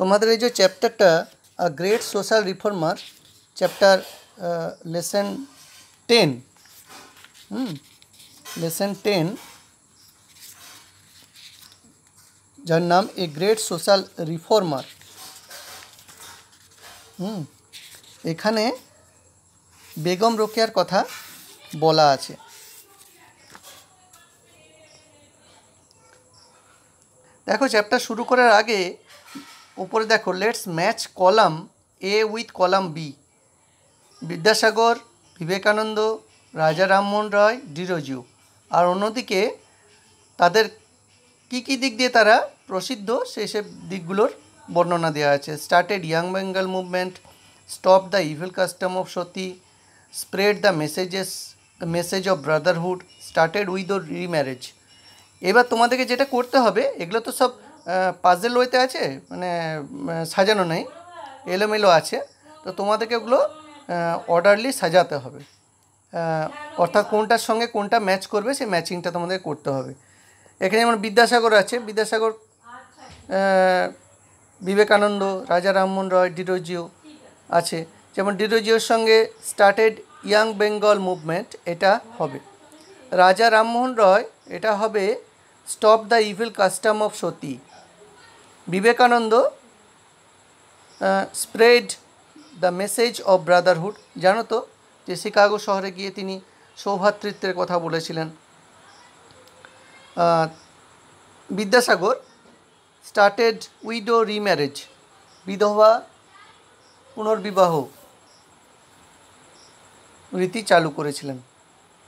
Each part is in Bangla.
তোমাদের এই যে চ্যাপ্টারটা great social reformer chapter lesson 10 lesson 10 যার নাম এ গ্রেট সোশ্যাল রিফর্মার। এখানে বেগম রোকেয়ার কথা বলা আছে। দেখো চ্যাপ্টার শুরু করার আগে উপরে দেখো let's match column A with column B. Vidyasagar, Vivekananda, Raja Rammohan রায়, ডিরোজিও। আর অন্যদিকে তাদের কী দিক দিয়ে তারা প্রসিদ্ধ সেসব দিকগুলোর বর্ণনা দেওয়া আছে। Started young Bengal movement, stop the evil custom of Sati, spread the message of Brotherhood, started with the remarriage. এবার তোমাদেরকে যেটা করতে হবে, এগুলো তো সব পাজেল ওয়েতে আছে, মানে সাজানো নেই, এলোমেলো আছে, তো তোমাদেরকে ওগুলো অর্ডারলি সাজাতে হবে, অর্থাৎ কোনটার সঙ্গে কোনটা ম্যাচ করবে সেই ম্যাচিংটা তোমাদের করতে হবে। এখানে যেমন বিদ্যাসাগর আছে, বিদ্যাসাগর, বিবেকানন্দ, রাজা রামমোহন রয়, ডিরোজিও আছে। যেমন ডিরোজিওর সঙ্গে স্টার্টেড ইয়াং বেঙ্গল মুভমেন্ট, এটা হবে। রাজা রামমোহন রয়, এটা হবে stop the evil custom of Sati. Vivekananda, spread the message of Brotherhood. জানো তো যে শিকাগো শহরে গিয়ে তিনি সৌভ্রাতৃত্বের কথা বলেছিলেন। বিদ্যাসাগর স্টার্টেড উইডো রিম্যারেজ, বিধবা পুনর্বিবাহ রীতি চালু করেছিলেন।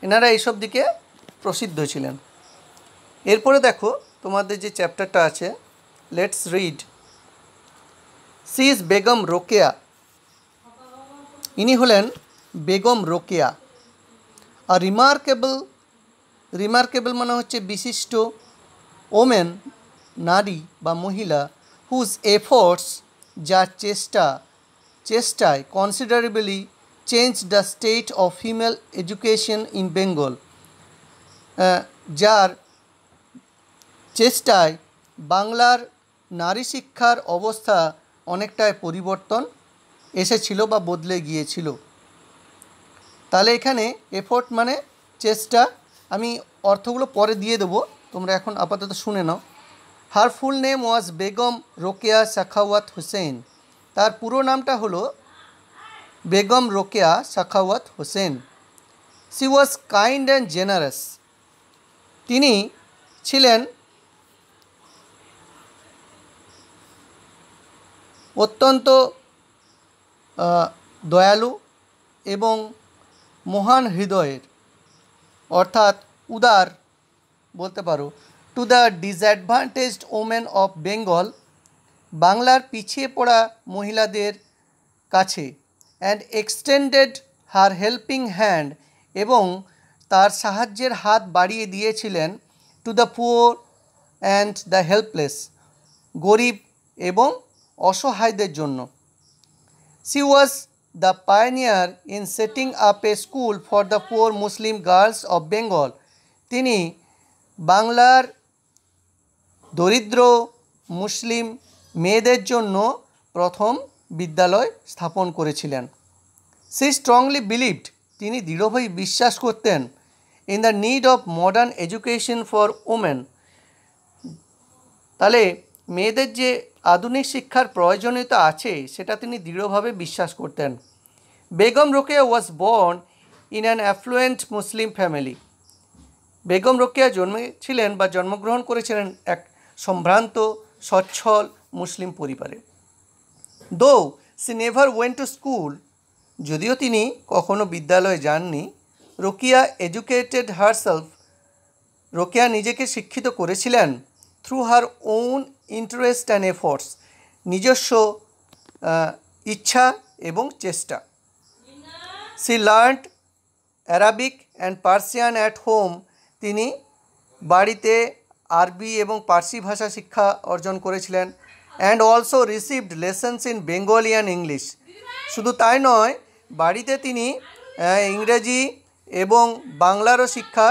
এনারা এইসব দিকে প্রসিদ্ধ ছিলেন। এরপরে দেখো তোমাদের যে চ্যাপ্টারটা আছে, let's read. She is Begum Rokeya. ইনি হলেন বেগম রোকেয়া। আর রিমার্কেবল মানে হচ্ছে বিশিষ্ট, ওমেন নারী বা মহিলা, হুজ এফোর্টস যার চেষ্টায় considerably change the state of female education in Bengal. যার চেষ্টায় বাংলার নারী শিক্ষার অবস্থা অনেকটাই পরিবর্তন এসেছিল বা বদলে গিয়েছিল। তাহলে এখানে এফোর্ট মানে চেষ্টা, আমি অর্থগুলো পরে দিয়ে দেবো, তোমরা এখন আপাতত শুনে নাও। Her full name was Begum Rokeya Sakhawat Hossain. তার পুরো নামটা হলো Begum Rokeya Sakhawat Hossain. She was kind and generous. তিনি ছিলেন অত্যন্ত দয়ালু এবং মহান হৃদয়ের, অর্থাৎ উদার বলতে পারো। To the disadvantaged women of Bengal, বাংলার পিছিয়ে পড়া মহিলাদের কাছে। And extended her helping hand, এবং তার সাহায্যের হাত বাড়িয়ে দিয়েছিলেন। To the poor and the helpless, গরিব এবং অসহায়দের জন্য। C was the pioneer in setting up A school for the poor Muslim girls of Bengal. তিনি বাংলার দরিদ্র মুসলিম মেয়েদের জন্য প্রথম বিদ্যালয় স্থাপন করেছিলেন। সি স্ট্রংলি বিলিভড, তিনি দৃঢ়ভাবে বিশ্বাস করতেন, in the need of modern education for women. তাহলে মেয়েদের যে আধুনিক শিক্ষার প্রয়োজনীয়তা আছে সেটা তিনি দৃঢ়ভাবে বিশ্বাস করতেন। Begum Rokeya was born in an affluent Muslim family. Begum Rokeya জন্মেছিলেন বা জন্মগ্রহণ করেছিলেন এক সম্ভ্রান্ত সচ্ছল মুসলিম পরিবারে। Though she never went to school, যদিও তিনি কখনো বিদ্যালয়ে যাননি। রোকেয়া এডুকেটেড হারসেলফ, রোকেয়া নিজেকে শিক্ষিত করেছিলেন। Through her own interest and efforts, নিজস্ব ইচ্ছা এবং চেষ্টা। She learned Arabic and Persian at home, তিনি বাড়িতে আরবি এবং পার্সি ভাষা শিক্ষা অর্জন করেছিলেন। And also received lessons in Bengali and English. শুধু তাই নয়, বাড়িতে তিনি ইংরেজি এবং বাংলারও শিক্ষা